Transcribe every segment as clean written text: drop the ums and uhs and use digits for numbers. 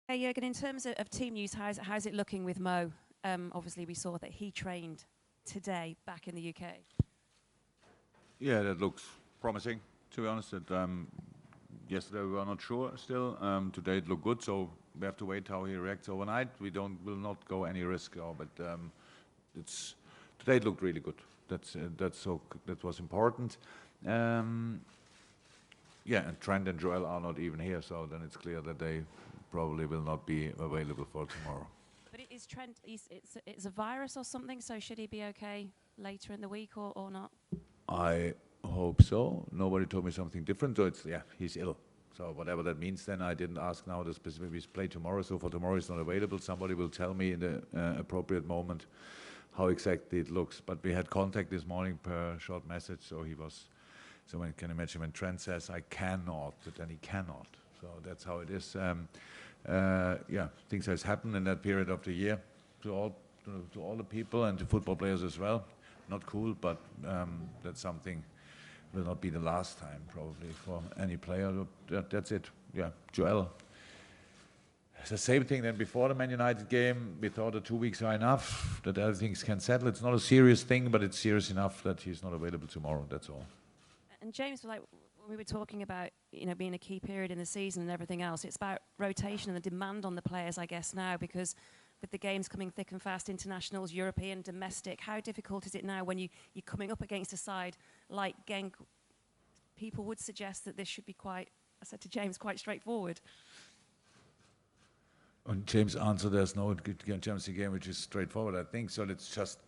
Hey, Jurgen, in terms of team news, how's it looking with Mo? Obviously, we saw that he trained today back in the UK. Yeah, that looks promising, to be honest. Yesterday we were not sure still. Today it looked good, so we have to wait how he reacts overnight. Will not go any risk, but it's today it looked really good. That was important. Um, yeah, and Trent and Joel are not even here, so then it's clear that they probably will not be available for tomorrow. But is Trent, it's a virus or something, so should he be okay later in the week or not? I hope so. Nobody told me something different, so it's, yeah, he's ill. So whatever that means, then I didn't ask now the specific. We play tomorrow, so for tomorrow it's not available. Somebody will tell me in the appropriate moment how exactly it looks. But we had contact this morning per short message, so he was. So one can imagine when Trent says I cannot, then he cannot. So that's how it is. Yeah, things has happened in that period of the year to all the people and to football players as well. Not cool, but that's something will not be the last time probably for any player. That's it. Yeah, Joel. It's the same thing than before the Man United game. We thought the 2 weeks are enough, that other things can settle. It's not a serious thing, but it's serious enough that he's not available tomorrow. That's all. And James, like when we were talking about, being a key period in the season and everything else, it's about rotation and the demand on the players, I guess, now, because with the games coming thick and fast, internationals, European, domestic, how difficult is it now when you're coming up against a side like Genk? People would suggest that this should be quite, I said to James, quite straightforward. And James answered there's no Champions League game which is straightforward, I think. So it's just,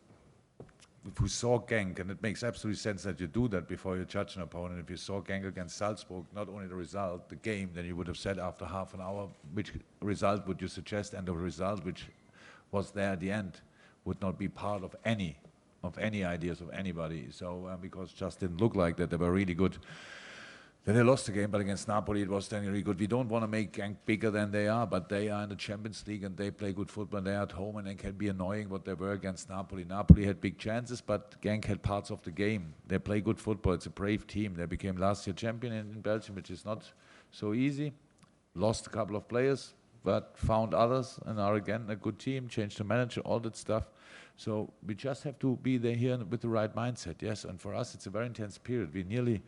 if we saw Genk, and it makes absolute sense that you do that before you judge an opponent. If you saw Genk against Salzburg, not only the result, the game, then you would have said after half an hour, which result would you suggest, and the result which was there at the end would not be part of any ideas of anybody. So because it just didn't look like that, they were really good. Then they lost the game, but against Napoli it was then really good. We don't want to make Genk bigger than they are, but they are in the Champions League and they play good football and they're at home and they can be annoying what they were against Napoli. Napoli had big chances, but Genk had parts of the game. They play good football. It's a brave team. They became last year champion in Belgium, which is not so easy. Lost a couple of players, but found others and are again a good team, changed the manager, all that stuff. So we just have to be there here with the right mindset, yes. And for us, it's a very intense period. We nearly,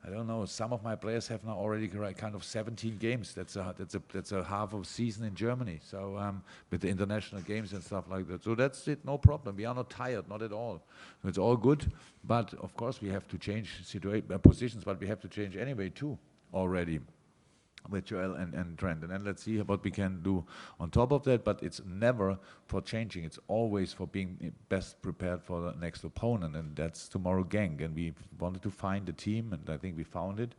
I don't know, some of my players have now already kind of 17 games. That's a half of season in Germany. So with the international games and stuff like that. So that's it, no problem. We are not tired, not at all. It's all good. But of course we have to change positions, but we have to change anyway too already with Joel and Trent. And then let's see what we can do on top of that. But it's never for changing. It's always for being best prepared for the next opponent. And that's tomorrow Genk. And we wanted to find a team, and I think we found it,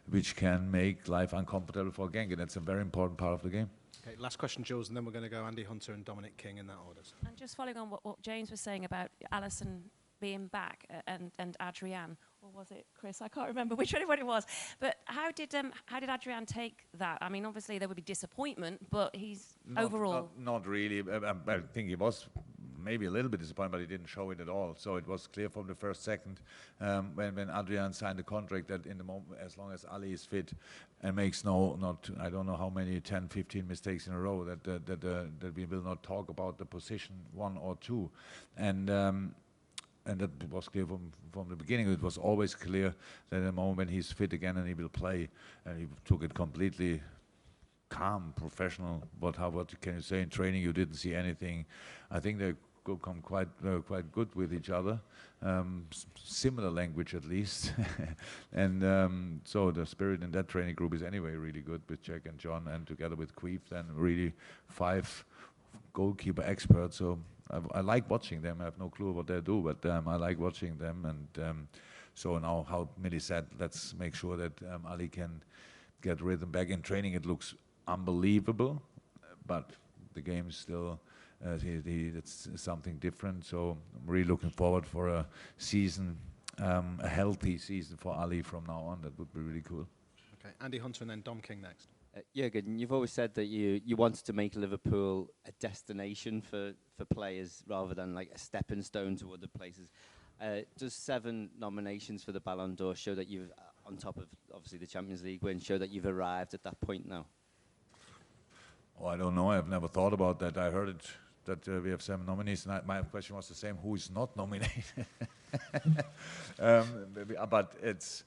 which can make life uncomfortable for Genk. And that's a very important part of the game. Okay, last question, Jules, and then we're going to go Andy Hunter and Dominic King in that order. And just following on what James was saying about Alisson being back and Adrian, or was it Chris? I can't remember which one it was. But how did Adrian take that? I mean, obviously there would be disappointment, but he's overall not really. I think he was maybe a little bit disappointed, but he didn't show it at all. So it was clear from the first second when Adrian signed the contract that in the moment, as long as Ali is fit and makes I don't know how many 10, 15 mistakes in a row, that we will not talk about the position 1 or 2, and that was clear from the beginning. It was always clear that in the moment when he's fit again and he will play, and he took it completely calm, professional. What can you say in training? You didn't see anything. I think they come quite good with each other, similar language at least, and so the spirit in that training group is anyway really good with Jack and John, and together with Queef, then really 5 goalkeeper experts. So I like watching them. I have no clue what they do, but I like watching them. And so now, how Millie said, let's make sure that Ali can get rhythm back in training. It looks unbelievable, but the game is still it's something different. So I'm really looking forward for a season, a healthy season for Ali from now on. That would be really cool. Okay, Andy Hunter and then Dom King next. Jurgen, you've always said that you wanted to make Liverpool a destination for players rather than like a stepping stone to other places. Does 7 nominations for the Ballon d'Or show that you've, on top of obviously the Champions League win, show that you've arrived at that point now? Oh, I don't know. I've never thought about that. I heard it that we have 7 nominees, and my question was the same: who is not nominated? But it's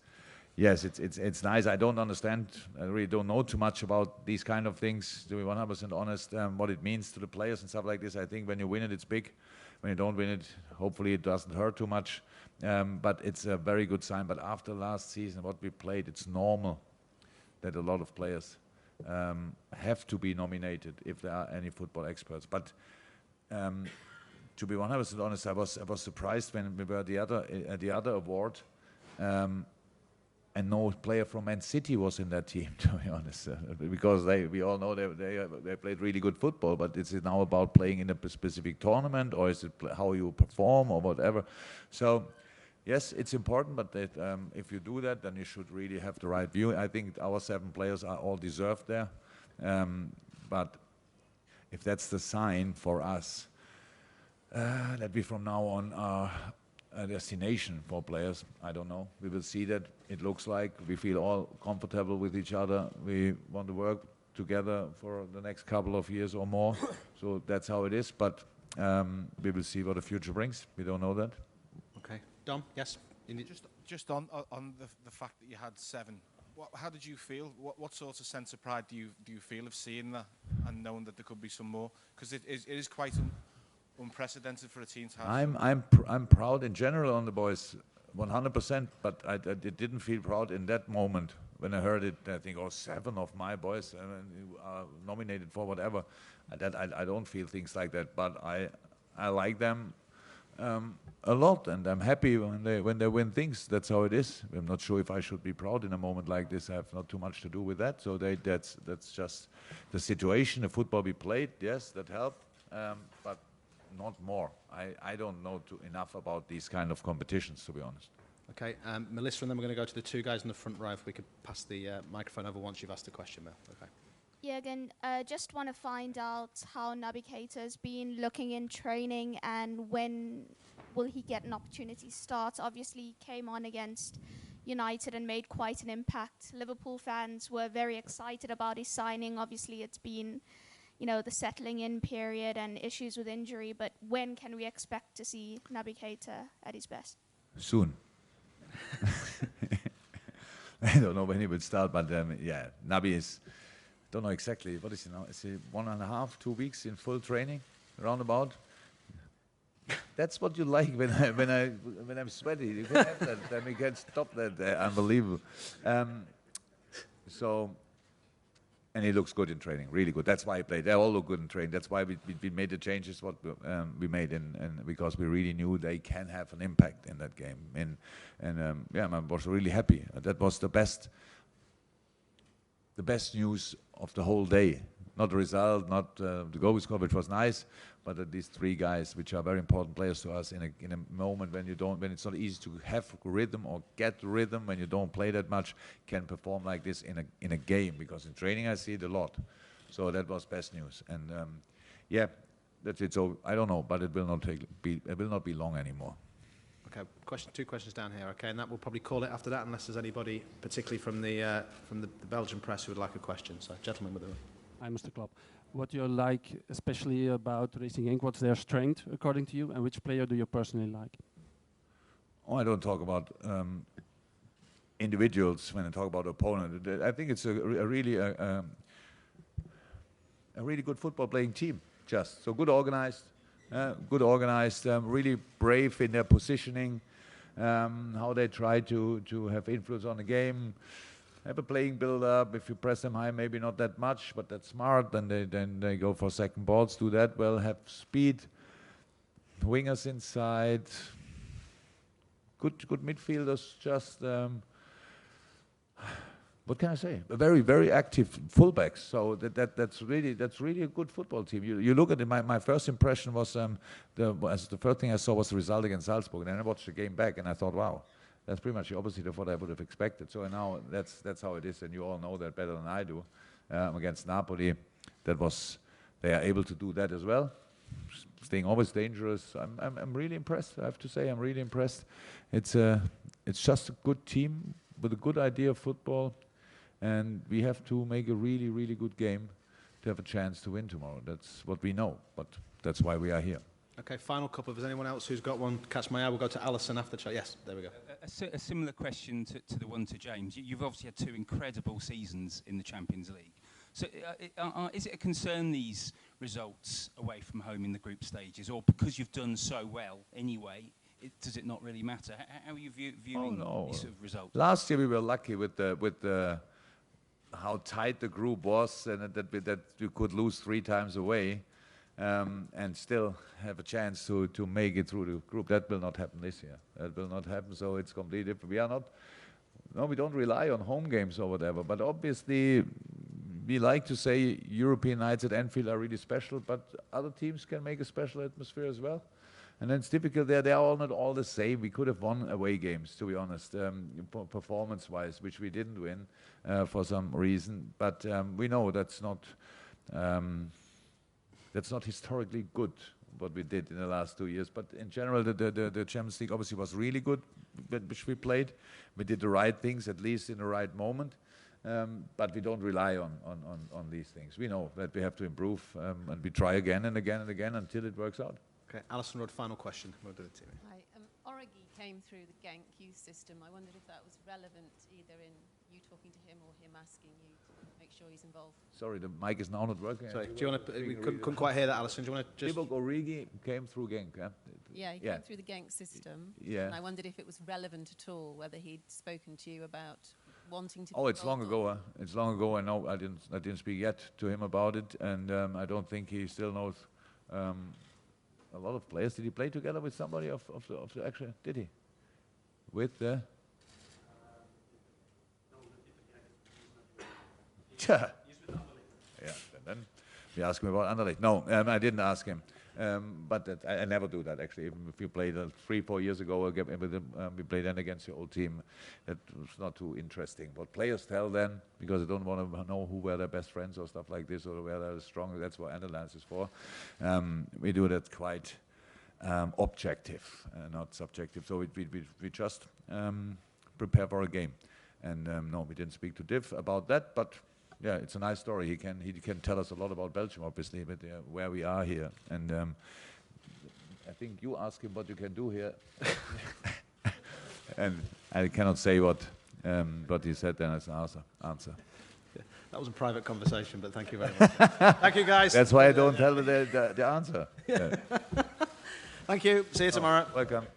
nice. I don't understand. I really don't know too much about these kind of things. To be 100% honest, what it means to the players and stuff like this. I think when you win it, it's big. When you don't win it, hopefully it doesn't hurt too much. But it's a very good sign. But after last season, what we played, it's normal that a lot of players have to be nominated if there are any football experts. But to be 100% honest, I was surprised when we were at the other award, and no player from Man City was in that team. To be honest, because we all know they played really good football. But is it now about playing in a specific tournament, or is it how you perform, or whatever? So. Yes, it's important, but if you do that, then you should really have the right view. I think our 7 players are all deserved there. But if that's the sign for us that we from now on are a destination for players, I don't know. We will see that. It looks like we feel all comfortable with each other. We want to work together for the next couple of years or more. So that's how it is. But we will see what the future brings. We don't know that. Okay. Dom, yes? Just on the fact that you had 7, how did you feel? What sort of sense of pride do you feel of seeing that and knowing that there could be some more? Because it is quite unprecedented for a team to have. I'm proud in general on the boys, 100%. But I didn't feel proud in that moment when I heard it. I think 7 of my boys are nominated for whatever. I don't feel things like that. But I like them. A lot, and I'm happy when they win things. That's how it is. I'm not sure if I should be proud in a moment like this. I have not too much to do with that. So that's just the situation. The football we played, yes, that helped, but not more. I don't know enough about these kind of competitions, to be honest. Okay, Melissa, and then we're going to go to the 2 guys in the front row. If we could pass the microphone over once you've asked the question, Mel. Okay. Jurgen, just want to find out how Naby Keita's been looking in training and when will he get an opportunity to start. Obviously, he came on against United and made quite an impact. Liverpool fans were very excited about his signing. Obviously, it's been, the settling in period and issues with injury. But when can we expect to see Naby Keita at his best? Soon. I don't know when he will start, but Naby is... Don't know exactly. What is he now? Is he 1.5, 2 weeks in full training, roundabout? That's what you like when I'm sweaty. You can have that. Then we can stop that. Unbelievable. And he looks good in training, really good. That's why he played. They all look good in training. That's why we made the changes what we made, and because we really knew they can have an impact in that game. I was really happy. That was the best news of the whole day. Not the result, not the goal we scored, which was nice, but these 3 guys, which are very important players to us in a moment when it's not easy to have rhythm or get rhythm, when you don't play that much, can perform like this in a game. Because in training I see it a lot. So that was best news. And that's it. So I don't know, but it will not be long anymore. Okay, 2 questions down here, okay, and that will probably call it after that, unless there's anybody, particularly from the Belgian press, who would like a question. So, gentlemen with the... Hi, Mr. Klopp. What do you like, especially about Racing Genk? What's their strength, according to you, and which player do you personally like? Oh, I don't talk about individuals when I talk about opponent. I think it's a really good football playing team. Just so good organized. Really brave in their positioning, how they try to have influence on the game, have a playing build-up. If you press them high, maybe not that much, but that's smart. Then they go for second balls, do that well, have speed, wingers inside, good midfielders, just... what can I say? A very, very active fullbacks. So that's really a good football team. You look at it. My first impression was the first thing I saw was the result against Salzburg, and then I watched the game back, and I thought, wow, that's pretty much the opposite of what I would have expected. So now that's how it is, and you all know that better than I do. Against Napoli, they are able to do that as well, staying always dangerous. I'm really impressed. I have to say, I'm really impressed. It's just a good team with a good idea of football. And we have to make a really, really good game have a chance to win tomorrow. That's what we know, but that's why we are here. Okay, final couple. If there's anyone else who's got one, catch my eye. We'll go to Alison after. Yes, there we go. A similar question to the one to James. You've obviously had 2 incredible seasons in the Champions League. So is it a concern, these results away from home in the group stages, or because you've done so well anyway, does it not really matter? How are you viewing these sort of results? Last year we were lucky with the how tight the group was, and that we could lose 3 times away. And still have a chance to make it through the group. That will not happen this year. That will not happen, so it's completely different. We don't rely on home games or whatever, but obviously we like to say European nights at Anfield are really special, but other teams can make a special atmosphere as well. And then it's difficult there. They are all not all the same. We could have won away games, to be honest, performance-wise, which we didn't win for some reason. But we know that's not historically good, what we did in the last 2 years. But in general, the Champions League obviously was really good, which we played. We did the right things, at least in the right moment. But we don't rely on these things. We know that we have to improve, and we try again and again and again until it works out. Okay, Alison Rudd, final question. We'll do the team. Hi, Origi came through the Genk youth system. I wondered if that was relevant either in you talking to him or him asking you to make sure he's involved. Sorry, the mic is now not working. Sorry, do you want to? We couldn't quite hear that, Alison. Do you want to just? Divock Origi came through Genk. Yeah, he came through the Genk system. Yeah. And I wondered if it was relevant at all, whether he'd spoken to you about wanting to. Oh, it's long ago. It's long ago. I know. I didn't speak yet to him about it, and I don't think he still knows a lot of players. Did he play together with somebody of the actual? Did he? With the. Yeah. And then you ask me about Anderlecht. No, I didn't ask him. But I never do that, actually. Even if you played 3-4 years ago, we played then against the old team. That was not too interesting. What players tell then, because they don't want to know who were their best friends or stuff like this, or where they're strong. That's what Anderlecht is for. We do that quite objective, not subjective. So we just prepare for a game. And no, we didn't speak to Div about that, but yeah, it's a nice story. He can tell us a lot about Belgium, obviously, but where we are here. And I think you ask him what you can do here, and I cannot say what he said then as an answer. Yeah, that was a private conversation, but thank you very much. Thank you, guys. That's why I don't tell the answer. Yeah. Thank you. See you tomorrow. Welcome.